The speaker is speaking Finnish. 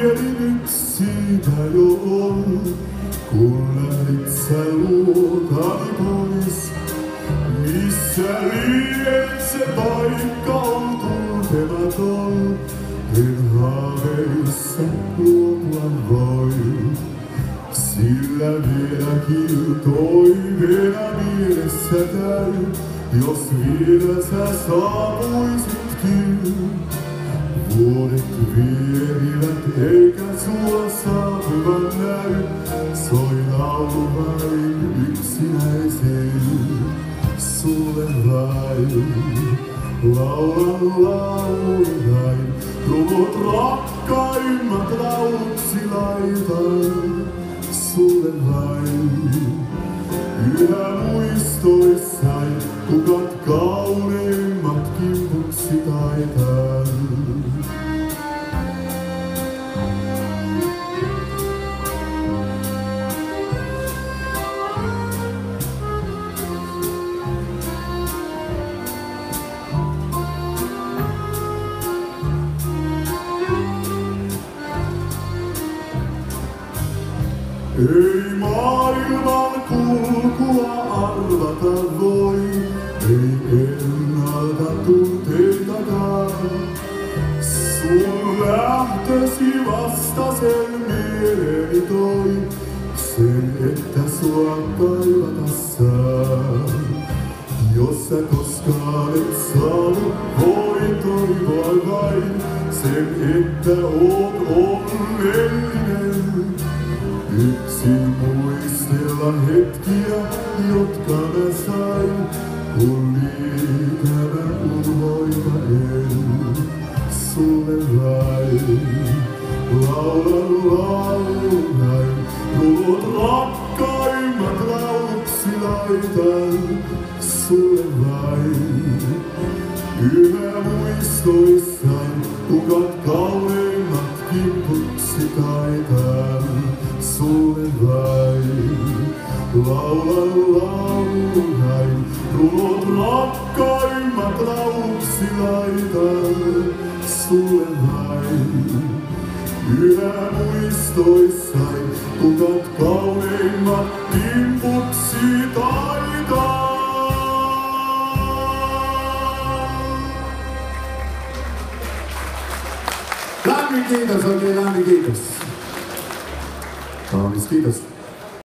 tiedin yksinä jo on, kun lähdit sä luotani pois. Missä liian se paikka on tuntematon, en haaveissa luopua voi. Sillä vieläkin toiveena mielessä käy, jos vielä sä saapuisitkin. Vuodet vierivät eikä sua saapuvan näy, soi laulu vain yksinäisen. Sulle vain laulan laulain, rumut rakkaimmat lauluksi laitan. Sulle vain yhä muistoissain, kukat kauneimmat kimpuksi taitan. Ei maailman kulkua arvata voi, ei ennalta tunteitakaan. Sun lähtösi vasta sen mieleeni toi, sen että sua kaivata saan. Jos sä koskaan et saanut, voin toivoa vain sen, että oot onnellinen. Yksin muistella hetkiä, jotka mä sain, kun niitä mä unhoita en. Sulle vain laulan laulain, rumut rakkaimmat lauluksi laitan. Sulle vain yhä muistoissain, kukat kauneimmat kimpuksi taitan. Sulle vain laulan laulain, rumut rakkaimmat lauluksi laitan. Sulle vain yhä muistoissain, kukat kauneimmat kimpuksi taitan. Lämmin kiitos, oikein lämmin kiitos. Kaunis, kiitos.